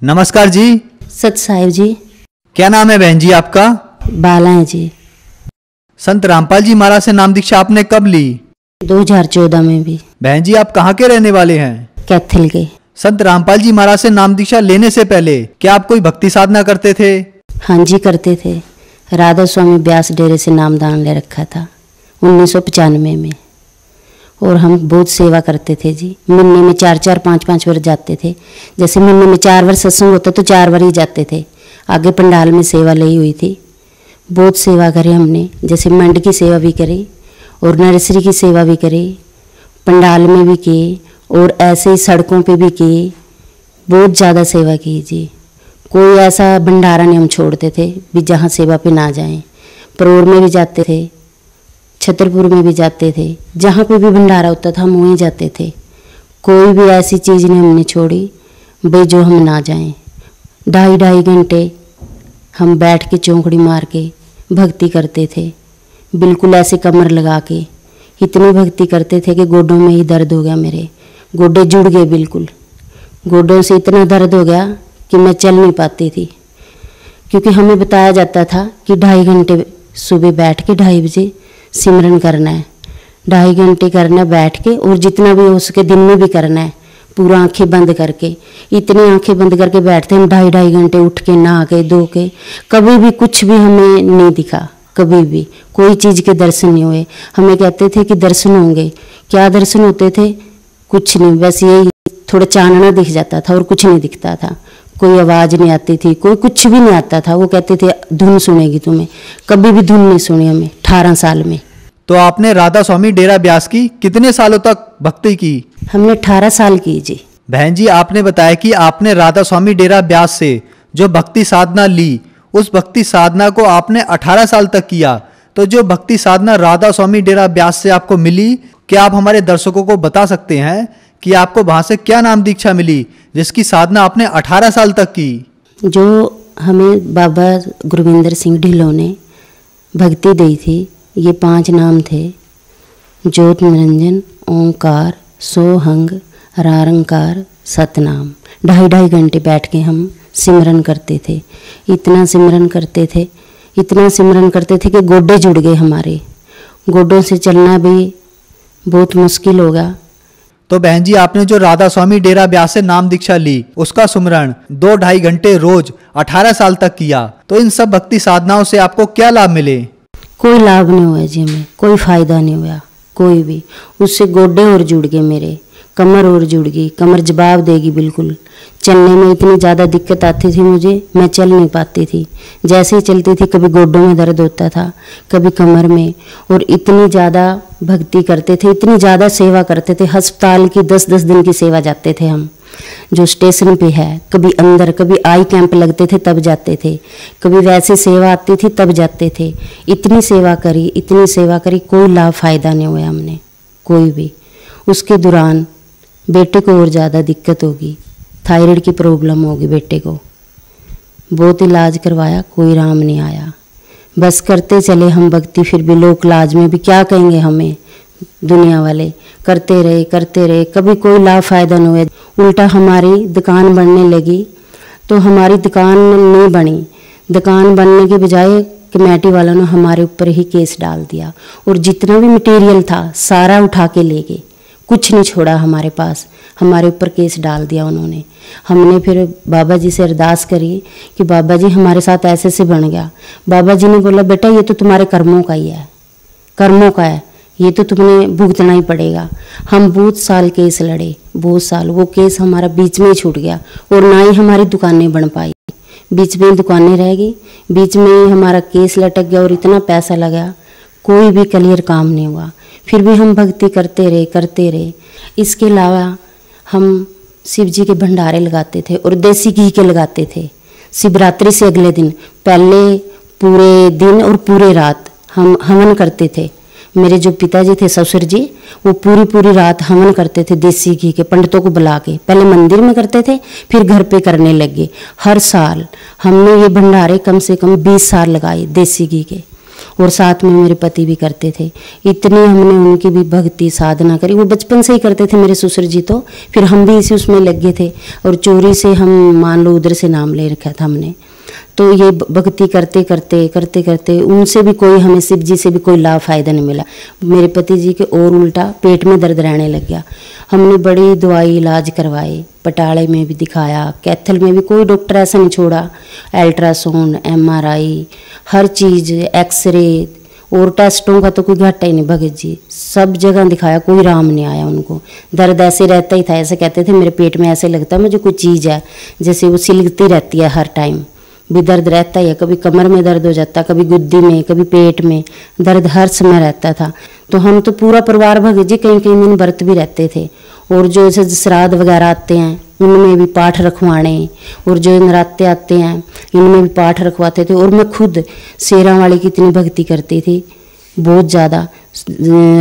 नमस्कार जी। सत साहिब जी। क्या नाम है बहन जी आपका? बाला है जी। संत रामपाल जी महाराज से नाम दीक्षा आपने कब ली? 2014 में भी। बहन जी आप कहाँ के रहने वाले हैं? कैथल के। संत रामपाल जी महाराज से नाम दीक्षा लेने से पहले क्या आप कोई भक्ति साधना करते थे? हाँ जी करते थे। राधा स्वामी ब्यास डेरे से नामदान ले रखा था 1995 में। और हम बहुत सेवा करते थे जी। महीने में 4-4 5-5 बार जाते थे। जैसे महीने में 4 बार सत्संग होता तो 4 बार ही जाते थे। आगे पंडाल में सेवा ली हुई थी। बहुत सेवा करी हमने। जैसे मंड की सेवा भी करी और नर्सरी की सेवा भी करी, पंडाल में भी की और ऐसे ही सड़कों पे भी की। बहुत ज़्यादा सेवा की जी। कोई ऐसा भंडारा नहीं हम छोड़ते थे भी जहाँ सेवा पे ना जाएं। परोर में भी जाते थे, छतरपुर में भी जाते थे, जहाँ पे भी भंडारा होता था हम वहीं जाते थे। कोई भी ऐसी चीज़ नहीं हमने छोड़ी भाई जो हम ना जाएं। 2.5 घंटे हम बैठ के चौंकड़ी मार के भक्ति करते थे, बिल्कुल ऐसे कमर लगा के। इतनी भक्ति करते थे कि गोडों में ही दर्द हो गया। मेरे गोडे जुड़ गए बिल्कुल। गोडों से इतना दर्द हो गया कि मैं चल नहीं पाती थी। क्योंकि हमें बताया जाता था कि 2.5 घंटे सुबह बैठ के 2:30 बजे सिमरन करना है। 2.5 घंटे करना है बैठ के, और जितना भी हो सके दिन में भी करना है पूरा आंखें बंद करके। इतनी आंखें बंद करके बैठते हम 2.5 घंटे, उठ के नहा के धो के। कभी भी कुछ भी हमें नहीं दिखा, कभी भी कोई चीज़ के दर्शन नहीं हुए। हमें कहते थे कि दर्शन होंगे। क्या दर्शन होते थे? कुछ नहीं, बस यही थोड़ा चानना दिख जाता था और कुछ नहीं दिखता था। कोई आवाज़ नहीं आती थी, कोई कुछ भी नहीं आता था। वो कहते थे धुन सुनेगी तुम्हें। कभी भी धुन नहीं सुनी हमें 18 साल में। तो आपने राधा स्वामी डेरा ब्यास की कितने सालों तक भक्ति की? हमने 18 साल की जी। बहन जी आपने बताया कि आपने राधा स्वामी डेरा ब्यास से जो भक्ति साधना ली, उस भक्ति साधना को आपने 18 साल तक किया। तो जो भक्ति साधना राधा स्वामी डेरा ब्यास से आपको मिली, क्या आप हमारे दर्शकों को बता सकते हैं कि आपको वहां से क्या नाम दीक्षा मिली जिसकी साधना आपने 18 साल तक की? जो हमें बाबा गुरविंदर सिंह ढिल्लों ने भक्ति दी थी, ये 5 नाम थे। ज्योत निरंजन, ओंकार, सोहंग, रारंकार, सतनाम। 2.5 घंटे बैठ के हम सिमरन करते थे। इतना सिमरन करते थे, इतना सिमरन करते थे कि गोडे जुड़ गए हमारे। गोडों से चलना भी बहुत मुश्किल होगा। तो बहन जी आपने जो राधा स्वामी डेरा ब्यास से नाम दीक्षा ली, उसका सुमरण 2-2.5 घंटे रोज 18 साल तक किया। तो इन सब भक्ति साधनाओं से आपको क्या लाभ मिले? कोई लाभ नहीं हुआ जी, हमें कोई फायदा नहीं हुआ कोई भी। उससे गोडे और जुड़ गए मेरे, कमर और जुड़ गई। कमर जवाब देगी बिल्कुल। चलने में इतनी ज़्यादा दिक्कत आती थी मुझे, मैं चल नहीं पाती थी। जैसे ही चलती थी कभी गोडों में दर्द होता था, कभी कमर में। और इतनी ज़्यादा भक्ति करते थे, इतनी ज़्यादा सेवा करते थे। अस्पताल की 10-10 दिन की सेवा जाते थे हम, जो स्टेशन पे है। कभी अंदर, कभी आई कैंप लगते थे तब जाते थे, कभी वैसे सेवा आती थी तब जाते थे। इतनी सेवा करी, इतनी सेवा करी, कोई लाभ फायदा नहीं हुआ हमने कोई भी। उसके दौरान बेटे को और ज़्यादा दिक्कत होगी, थायराइड की प्रॉब्लम होगी बेटे को। बहुत इलाज करवाया, कोई राम नहीं आया। बस करते चले हम भक्ति। फिर भी लोक लाज में भी क्या कहेंगे हमें दुनिया वाले। करते रहे करते रहे, कभी कोई लाभ फायदा नहीं हुआ। उल्टा हमारी दुकान बनने लगी तो हमारी दुकान नहीं बनी। दुकान बनने के बजाय कमेटी वालों ने हमारे ऊपर ही केस डाल दिया और जितना भी मटेरियल था सारा उठा के ले गए। कुछ नहीं छोड़ा हमारे पास, हमारे ऊपर केस डाल दिया उन्होंने। हमने फिर बाबा जी से अरदास करी कि बाबा जी हमारे साथ ऐसे से बन गया। बाबा जी ने बोला बेटा ये तो तुम्हारे कर्मों का ही है, कर्मों का है, ये तो तुम्हें भुगतना ही पड़ेगा। हम बहुत साल केस लड़े, बहुत साल। वो केस हमारा बीच में ही छूट गया और ना ही हमारी दुकानें बन पाई। बीच में ही दुकानें रह गई, बीच में ही हमारा केस लटक गया और इतना पैसा लगा, कोई भी क्लियर काम नहीं हुआ। फिर भी हम भक्ति करते रहे करते रहे। इसके अलावा हम शिव जी के भंडारे लगाते थे और देसी घी के लगाते थे। शिवरात्रि से अगले दिन पहले पूरे दिन और पूरे रात हम हवन करते थे। मेरे जो पिताजी थे ससुर जी, वो पूरी रात हवन करते थे देसी घी के, पंडितों को बुला के। पहले मंदिर में करते थे, फिर घर पे करने लगे। हर साल हमने ये भंडारे कम से कम 20 साल लगाए देसी घी के। और साथ में मेरे पति भी करते थे। इतनी हमने उनकी भी भक्ति साधना करी, वो बचपन से ही करते थे मेरे ससुर जी, तो फिर हम भी इसी उसमें लगे थे और चोरी से हम मान लो उधर से नाम ले रखा था हमने। तो ये भक्ति करते करते करते करते उनसे भी कोई, हमें शिव जी से भी कोई लाभ फायदा नहीं मिला। मेरे पति जी के और उल्टा पेट में दर्द रहने लग गया। हमने बड़ी दवाई इलाज करवाए, पटाले में भी दिखाया, कैथल में भी, कोई डॉक्टर ऐसा नहीं छोड़ा। अल्ट्रासाउंड, MRI, हर चीज़, एक्सरे और टेस्टों का तो कोई घाटा ही नहीं भगत जी, सब जगह दिखाया, कोई राम नहीं आया उनको। दर्द ऐसे रहता ही था, ऐसे कहते थे मेरे पेट में ऐसे लगता है मुझे कोई चीज़ है जैसे वो सिलगती रहती है, हर टाइम भी दर्द रहता ही है। कभी कमर में दर्द हो जाता, कभी गुद्दी में, कभी पेट में दर्द हर समय रहता था। तो हम तो पूरा परिवार भगत जी कहीं कहीं दिन व्रत भी रहते थे। और जो ऐसे श्राद्ध वगैरह आते हैं उनमें भी पाठ रखवाने, और जो नराते आते हैं इनमें भी पाठ रखवाते थे। और मैं खुद शेरा वाली की इतनी भक्ति करती थी, बहुत ज़्यादा।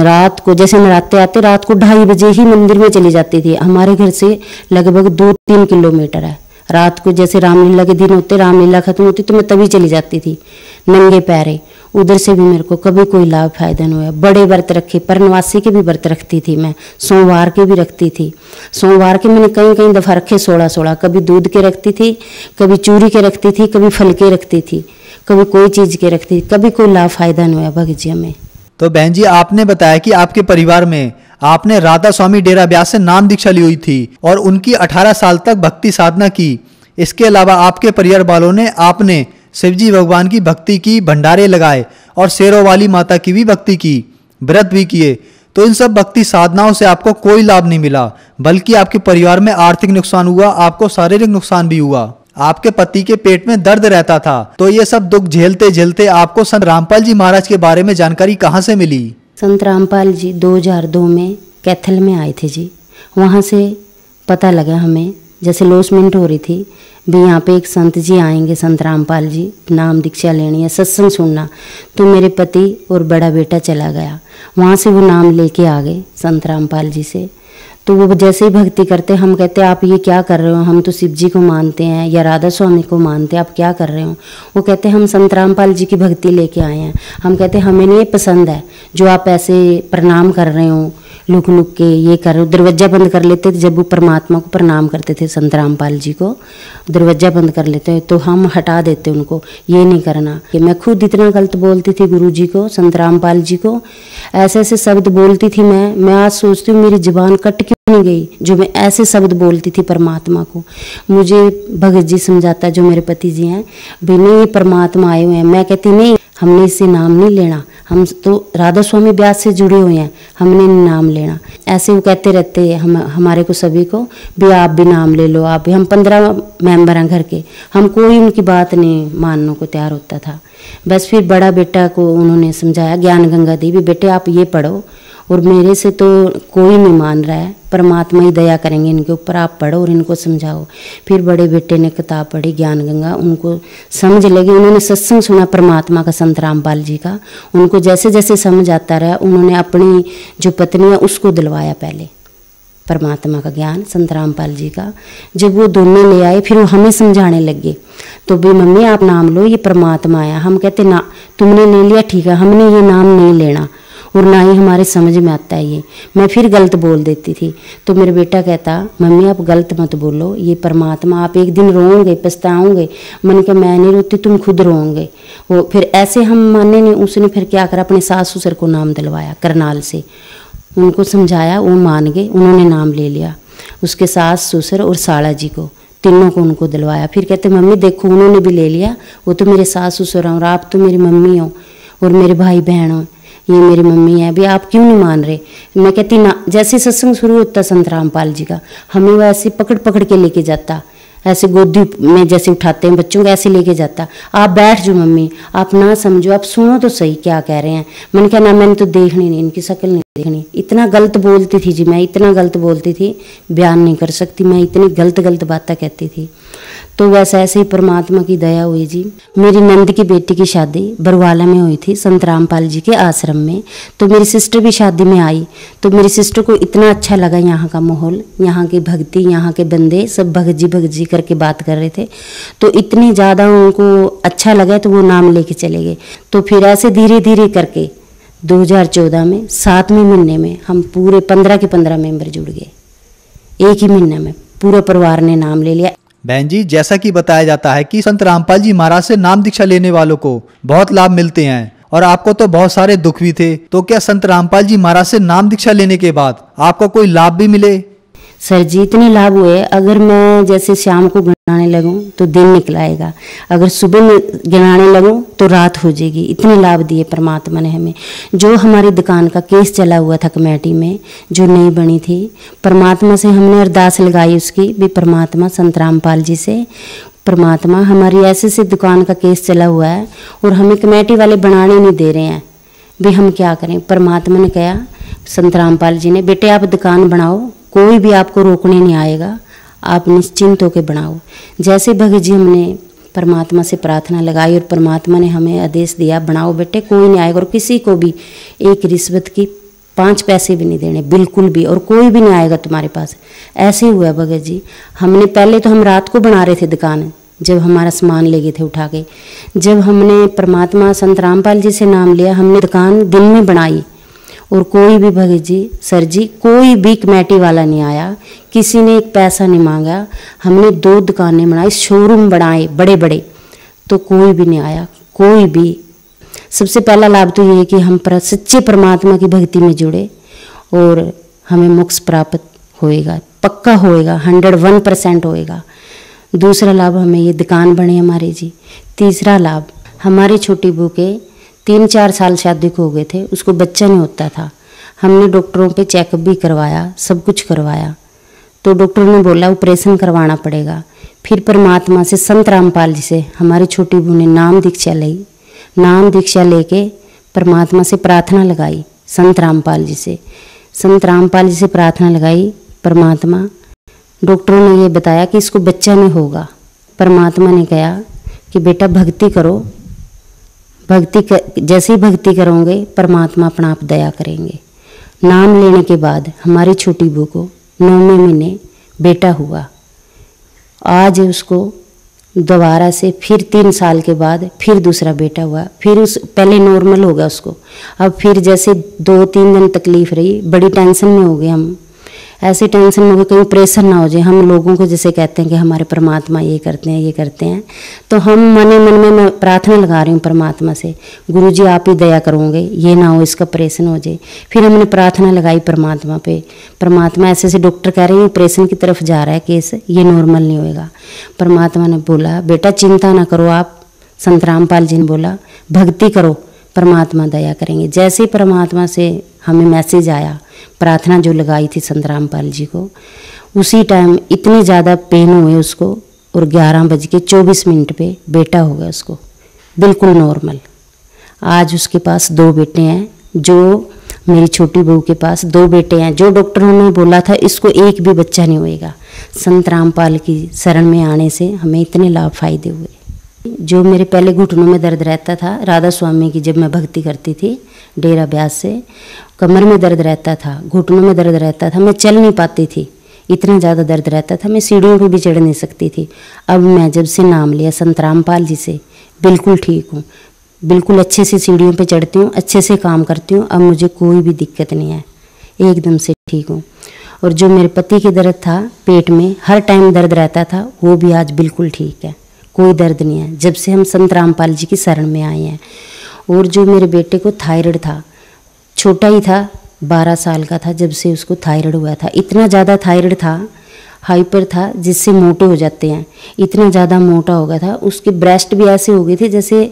रात को जैसे नराते आते, रात को 2:30 बजे ही मंदिर में चली जाती थी। हमारे घर से लगभग 2-3 किलोमीटर है। रात को जैसे रामलीला के दिन होते, रामलीला खत्म होती तो मैं तभी चली जाती थी नंगे पैरे। उधर से भी मेरे को कभी कोई लाभ फायदा नहीं हुआ। बड़े व्रत रखे, परनवासी के भी व्रत रखती थी मैं, सोमवार के भी रखती थी। सोमवार के मैंने कई कई दफ़ा रखे, 16-16। कभी दूध के रखती थी, कभी चूरी के रखती थी, कभी फल के रखती थी, कभी कोई चीज़ के रखती थी। कभी कोई लाभ फायदा नहीं हुआ भगत जी हमें। तो बहन जी, आपने बताया कि आपके परिवार में आपने राधा स्वामी डेरा ब्यास से नाम दीक्षा ली हुई थी और उनकी 18 साल तक भक्ति साधना की। इसके अलावा आपके परिवार वालों ने आपने शिवजी भगवान की भक्ति की, भंडारे लगाए और शेरों वाली माता की भी भक्ति की, व्रत भी किए। तो इन सब भक्ति साधनाओं से आपको कोई लाभ नहीं मिला, बल्कि आपके परिवार में आर्थिक नुकसान हुआ, आपको शारीरिक नुकसान भी हुआ। आपके पति के पेट में दर्द रहता था। तो ये सब दुख झेलते झेलते आपको संत रामपाल जी महाराज के बारे में जानकारी कहाँ से मिली? संत रामपाल जी 2002 में कैथल में आए थे जी। वहाँ से पता लगा हमें, जैसे लॉसमेंट हो रही थी भी, यहाँ पे एक संत जी आएंगे, संत रामपाल जी, नाम दीक्षा लेनी है, सत्संग सुनना। तो मेरे पति और बड़ा बेटा चला गया, वहाँ से वो नाम लेके आ गए संत रामपाल जी से। तो वो जैसे ही भक्ति करते, हम कहते आप ये क्या कर रहे हो, हम तो शिव जी को मानते हैं या राधा स्वामी को मानते हैं, आप क्या कर रहे हो? वो कहते हम संत रामपाल जी की भक्ति लेके आए हैं। हम कहते हमें नहीं पसंद है जो आप ऐसे प्रणाम कर रहे हो, लुक लुक के ये कर रहे हो। दरवाजा बंद कर लेते थे जब वो परमात्मा को प्रणाम करते थे, संत रामपाल जी को दरवाजा बंद कर लेते, तो हम हटा देते उनको, ये नहीं करना। कि मैं खुद इतना गलत बोलती थी गुरु जी को, संत रामपाल जी को, ऐसे ऐसे शब्द बोलती थी। मैं आज सोचती हूँ मेरी जुबान कट क्यों नहीं गई जो मैं ऐसे शब्द बोलती थी परमात्मा को। मुझे भगत जी समझाता, जो मेरे पति जी हैं, भी नहीं ये परमात्मा आए हुए हैं। मैं कहती नहीं, हमने इससे नाम नहीं लेना, हम तो राधा स्वामी ब्यास से जुड़े हुए हैं, हमने नाम लेना। ऐसे वो कहते रहते हैं हमारे को सभी को भी, आप भी नाम ले लो, आप भी। हम 15 मेंबर हैं घर के, हम कोई उनकी बात नहीं मानने को तैयार होता था। बस फिर बड़ा बेटा को उन्होंने समझाया, ज्ञान गंगा दी, भी बेटे आप ये पढ़ो, और मेरे से तो कोई नहीं मान रहा है, परमात्मा ही दया करेंगे इनके ऊपर, आप पढ़ो और इनको समझाओ। फिर बड़े बेटे ने किताब पढ़ी ज्ञान गंगा, उनको समझ लगी। उन्होंने सत्संग सुना परमात्मा का, संत रामपाल जी का। उनको जैसे जैसे समझ आता रहा, उन्होंने अपनी जो पत्नी है उसको दिलवाया पहले परमात्मा का ज्ञान, संत रामपाल जी का। जब वो दोनों ले आए, फिर वो हमें समझाने लगे, तो भी मम्मी आप नाम लो, ये परमात्मा आया। हम कहते ना, तुमने ले लिया ठीक है, हमने ये नाम नहीं लेना और ना ही हमारे समझ में आता है ये। मैं फिर गलत बोल देती थी। तो मेरा बेटा कहता, मम्मी आप गलत मत बोलो, ये परमात्मा, आप एक दिन रोओगे, पछताओगे। मैंने कहा मैं नहीं रोती, तुम खुद रोओगे। वो फिर ऐसे हम माने नहीं। उसने फिर क्या करा, अपने सास ससुर को नाम दिलवाया करनाल से, उनको समझाया, वो मान गए, उन्होंने नाम ले लिया। उसके सास ससुर और साला जी को, तीनों को उनको दिलवाया। फिर कहते मम्मी देखो उन्होंने भी ले लिया, वो तो मेरे सास ससुर हैं और आप तो मेरी मम्मी हो और मेरे भाई बहन हो, ये मेरी मम्मी है, अभी आप क्यों नहीं मान रहे? मैं कहती ना। जैसे सत्संग शुरू होता संत रामपाल जी का, हमें वो ऐसे पकड़ पकड़ के लेके जाता, ऐसे गोदी में जैसे उठाते हैं बच्चों को, ऐसे लेके जाता। आप बैठ जाओ मम्मी, आप ना समझो, आप सुनो तो सही क्या कह रहे हैं। मैंने कहा ना, मैंने तो देखनी नहीं, इनकी शक्ल नहीं देखनी। इतना गलत बोलती थी जी मैं, इतना गलत बोलती थी, बयान नहीं कर सकती, मैं इतनी गलत गलत बातें कहती थी। तो वैसे ऐसे ही परमात्मा की दया हुई जी। मेरी नंद की बेटी की शादी बरवाला में हुई थी, संत रामपाल जी के आश्रम में। तो मेरी सिस्टर भी शादी में आई। तो मेरी सिस्टर को इतना अच्छा लगा यहाँ का माहौल, यहाँ की भक्ति, यहाँ के बंदे सब भगत जी करके बात कर रहे थे। तो इतनी ज़्यादा उनको अच्छा लगा तो वो नाम लेके चले गए। तो फिर ऐसे धीरे धीरे करके 2014 में 7वें महीने में हम पूरे 15 के 15 मेंबर जुड़ गए। एक ही महीने में पूरे परिवार ने नाम ले लिया। बहन जी, जैसा कि बताया जाता है कि संत रामपाल जी महाराज से नाम दीक्षा लेने वालों को बहुत लाभ मिलते हैं, और आपको तो बहुत सारे दुख भी थे। तो क्या संत रामपाल जी महाराज से नाम दीक्षा लेने के बाद आपको कोई लाभ भी मिले? सर जी इतने लाभ हुए, अगर मैं जैसे शाम को गिनाने लगूं तो दिन निकल आएगा, अगर सुबह में गिनाने लगूं तो रात हो जाएगी। इतने लाभ दिए परमात्मा ने हमें। जो हमारी दुकान का केस चला हुआ था कमेटी में, जो नहीं बनी थी, परमात्मा से हमने अरदास लगाई उसकी भी, परमात्मा संत रामपाल जी से, परमात्मा हमारी ऐसे से दुकान का केस चला हुआ है और हमें कमेटी वाले बनाने नहीं दे रहे हैं भी, हम क्या करें। परमात्मा ने कहा, संत रामपाल जी ने, बेटे आप दुकान बनाओ, कोई भी आपको रोकने नहीं आएगा, आप निश्चिंत होकर बनाओ। जैसे भगत जी हमने परमात्मा से प्रार्थना लगाई और परमात्मा ने हमें आदेश दिया, बनाओ बेटे, कोई नहीं आएगा और किसी को भी एक रिश्वत की 5 पैसे भी नहीं देने, बिल्कुल भी, और कोई भी नहीं आएगा तुम्हारे पास। ऐसे हुआ भगत जी। हमने पहले तो हम रात को बना रहे थे दुकान, जब हमारा सामान ले गए थे उठा के। जब हमने परमात्मा संत रामपाल जी से नाम लिया, हमने दुकान दिन में बनाई और कोई भी भगत जी, सर जी, कोई भी कमेटी वाला नहीं आया, किसी ने एक पैसा नहीं मांगा। हमने 2 दुकानें बनाई, शोरूम बनाए बड़े बड़े, तो कोई भी नहीं आया, कोई भी। सबसे पहला लाभ तो ये है कि हम सच्चे परमात्मा की भक्ति में जुड़े और हमें मोक्ष प्राप्त होएगा, पक्का होएगा, 101% होएगा। दूसरा लाभ हमें ये दुकान बने हमारे जी। तीसरा लाभ, हमारी छोटी बहू के 3-4 साल शादी को हो गए थे, उसको बच्चा नहीं होता था। हमने डॉक्टरों पे चेकअप भी करवाया, सब कुछ करवाया, तो डॉक्टर ने बोला ऑपरेशन करवाना पड़ेगा। फिर परमात्मा से संत रामपाल जी से हमारी छोटी बहू ने नाम दीक्षा ली। नाम दीक्षा लेके परमात्मा से प्रार्थना लगाई, संत रामपाल जी से, संत रामपाल जी से प्रार्थना लगाई। परमात्मा, डॉक्टरों ने ये बताया कि इसको बच्चा नहीं होगा। परमात्मा ने कहा कि बेटा भक्ति करो, जैसे ही भक्ति करोगे परमात्मा अपना आप दया करेंगे। नाम लेने के बाद हमारी छोटी बहू को 9वें महीने बेटा हुआ। आज उसको दोबारा से फिर 3 साल के बाद फिर दूसरा बेटा हुआ। फिर उस पहले नॉर्मल हो गया उसको, अब फिर जैसे 2-3 दिन तकलीफ रही, बड़ी टेंशन में हो गए हम। ऐसी टेंशन में हो गई कहीं प्रेशर ना हो जाए। हम लोगों को जैसे कहते हैं कि हमारे परमात्मा ये करते हैं, ये करते हैं, तो हम मन में मैं प्रार्थना लगा रही हूँ परमात्मा से, गुरु जी आप ही दया करोगे, ये ना हो इसका ऑपरेशन हो जाए। फिर हमने प्रार्थना लगाई परमात्मा पे, परमात्मा ऐसे ऐसे डॉक्टर कह रहे हैं ऑपरेशन की तरफ जा रहा है केस, ये नॉर्मल नहीं होएगा। परमात्मा ने बोला बेटा चिंता ना करो आप, संत रामपाल जी ने बोला भक्ति करो, परमात्मा दया करेंगे। जैसे ही परमात्मा से हमें मैसेज आया, प्रार्थना जो लगाई थी संत रामपाल जी को, उसी टाइम इतने ज़्यादा पेन हुए उसको और 11:24 पे बेटा हो गया उसको, बिल्कुल नॉर्मल। आज उसके पास 2 बेटे हैं, जो मेरी छोटी बहू के पास 2 बेटे हैं। जो डॉक्टरों ने बोला था इसको एक भी बच्चा नहीं होएगा, संत रामपाल की शरण में आने से हमें इतने लाभ फायदे हुए। जो मेरे पहले घुटनों में दर्द रहता था, राधा स्वामी की जब मैं भक्ति करती थी डेरा ब्यास से, कमर में दर्द रहता था, घुटनों में दर्द रहता था, मैं चल नहीं पाती थी, इतना ज़्यादा दर्द रहता था, मैं सीढ़ियों पर भी चढ़ नहीं सकती थी। अब मैं जब से नाम लिया संत रामपाल जी से, बिल्कुल ठीक हूँ, बिल्कुल अच्छे से सीढ़ियों पे चढ़ती हूँ, अच्छे से काम करती हूँ। अब मुझे कोई भी दिक्कत नहीं है, एकदम से ठीक हूँ। और जो मेरे पति के दर्द था पेट में, हर टाइम दर्द रहता था, वो भी आज बिल्कुल ठीक है, कोई दर्द नहीं है, जब से हम संत रामपाल जी की शरण में आए हैं। और जो मेरे बेटे को थायराइड था, छोटा ही था, 12 साल का था जब से उसको थायराइड हुआ था। इतना ज़्यादा थायराइड था, हाइपर था, जिससे मोटे हो जाते हैं, इतना ज़्यादा मोटा हो गया था। उसके ब्रेस्ट भी ऐसे हो गए थे जैसे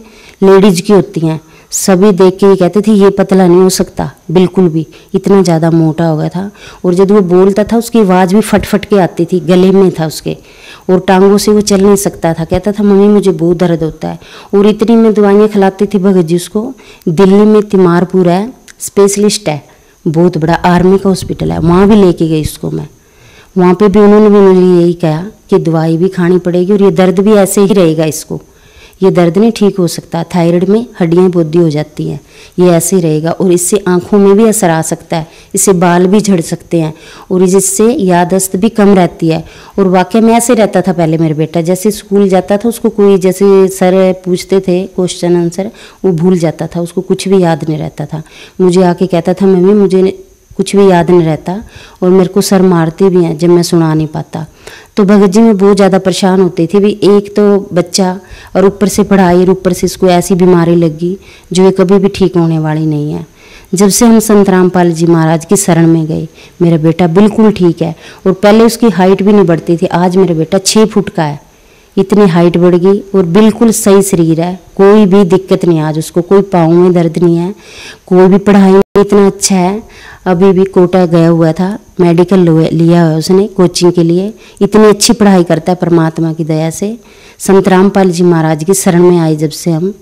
लेडीज की होती हैं, सभी देख के ही कहते थे ये पतला नहीं हो सकता बिल्कुल भी, इतना ज़्यादा मोटा हो गया था। और जब वो बोलता था उसकी आवाज़ भी फट फट के आती थी, गले में था उसके, और टांगों से वो चल नहीं सकता था। कहता था मम्मी मुझे बहुत दर्द होता है। और इतनी मैं दवाइयाँ खिलाती थी भगत जी उसको। दिल्ली में तिमारपुर है, स्पेशलिस्ट है, बहुत बड़ा आर्मी का हॉस्पिटल है, वहाँ भी लेके गई उसको मैं। वहाँ पे भी उन्होंने भी मुझे यही कहा कि दवाई भी खानी पड़ेगी और ये दर्द भी ऐसे ही रहेगा, इसको ये दर्द नहीं ठीक हो सकता, थायराइड में हड्डियाँ बोदी हो जाती हैं, ये ऐसे ही रहेगा और इससे आँखों में भी असर आ सकता है, इससे बाल भी झड़ सकते हैं और इससे याददाश्त भी कम रहती है। और वाकई में ऐसे रहता था पहले मेरा बेटा, जैसे स्कूल जाता था उसको कोई जैसे सर पूछते थे क्वेश्चन आंसर वो भूल जाता था, उसको कुछ भी याद नहीं रहता था। मुझे आके कहता था मम्मी मुझे कुछ भी याद नहीं रहता और मेरे को सर मारते भी हैं जब मैं सुना नहीं पाता। तो भगत जी में बहुत ज़्यादा परेशान होती थी भी, एक तो बच्चा और ऊपर से पढ़ाई और ऊपर से इसको ऐसी बीमारी लगी जो ये कभी भी ठीक होने वाली नहीं है। जब से हम संत रामपाल जी महाराज की शरण में गए मेरा बेटा बिल्कुल ठीक है और पहले उसकी हाइट भी नहीं बढ़ती थी, आज मेरा बेटा 6 फुट का है, इतनी हाइट बढ़ गई और बिल्कुल सही शरीर है, कोई भी दिक्कत नहीं आज उसको, कोई पाँव में दर्द नहीं है, कोई भी पढ़ाई में इतना अच्छा है। अभी भी कोटा गया हुआ था, मेडिकल लिया है उसने कोचिंग के लिए, इतनी अच्छी पढ़ाई करता है परमात्मा की दया से। संत रामपाल जी महाराज की शरण में आए जब से हम,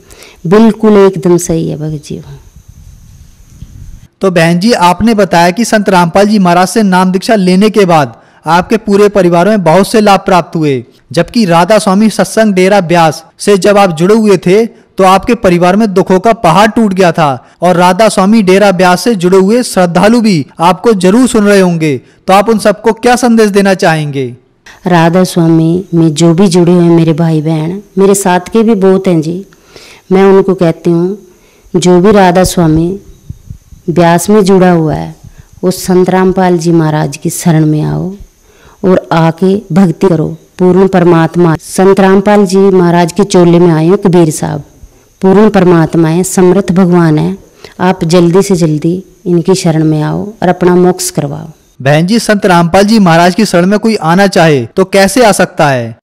बिल्कुल एकदम सही है भगत जी। तो बहन जी आपने बताया कि संत रामपाल जी महाराज से नाम दीक्षा लेने के बाद आपके पूरे परिवार में बहुत से लाभ प्राप्त हुए, जबकि राधा स्वामी सत्संग डेरा ब्यास से जब आप जुड़े हुए थे तो आपके परिवार में दुखों का पहाड़ टूट गया था और राधा स्वामी डेरा ब्यास से जुड़े हुए श्रद्धालु भी आपको जरूर सुन रहे होंगे, तो आप उन सबको क्या संदेश देना चाहेंगे? राधा स्वामी में जो भी जुड़े हुए मेरे भाई बहन, मेरे साथ के भी बहुत हैं जी, मैं उनको कहती हूँ जो भी राधा स्वामी ब्यास में जुड़ा हुआ है वो संत रामपाल जी महाराज की शरण में आओ और आके भक्ति करो। पूर्ण परमात्मा संत रामपाल जी महाराज के चोले में आए हो कबीर साहब, पूर्ण परमात्मा है, समर्थ भगवान है, आप जल्दी से जल्दी इनकी शरण में आओ और अपना मोक्ष करवाओ। बहन जी संत रामपाल जी महाराज की शरण में कोई आना चाहे तो कैसे आ सकता है?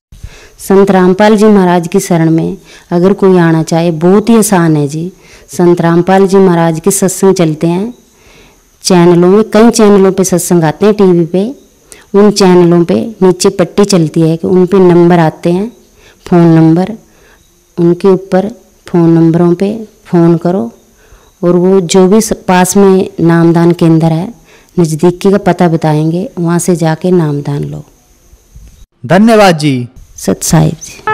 संत रामपाल जी महाराज की शरण में अगर कोई आना चाहे बहुत ही आसान है जी। संत रामपाल जी महाराज के सत्संग चलते हैं चैनलों में, कई चैनलों पे सत्संग आते हैं टीवी पे, उन चैनलों पे नीचे पट्टी चलती है कि उन पे नंबर आते हैं, फ़ोन नंबर, उनके ऊपर फ़ोन नंबरों पे फ़ोन करो और वो जो भी पास में नामदान केंद्र है नज़दीकी का पता बताएंगे, वहाँ से जाके नामदान लो। धन्यवाद जी। सत साहिब जी।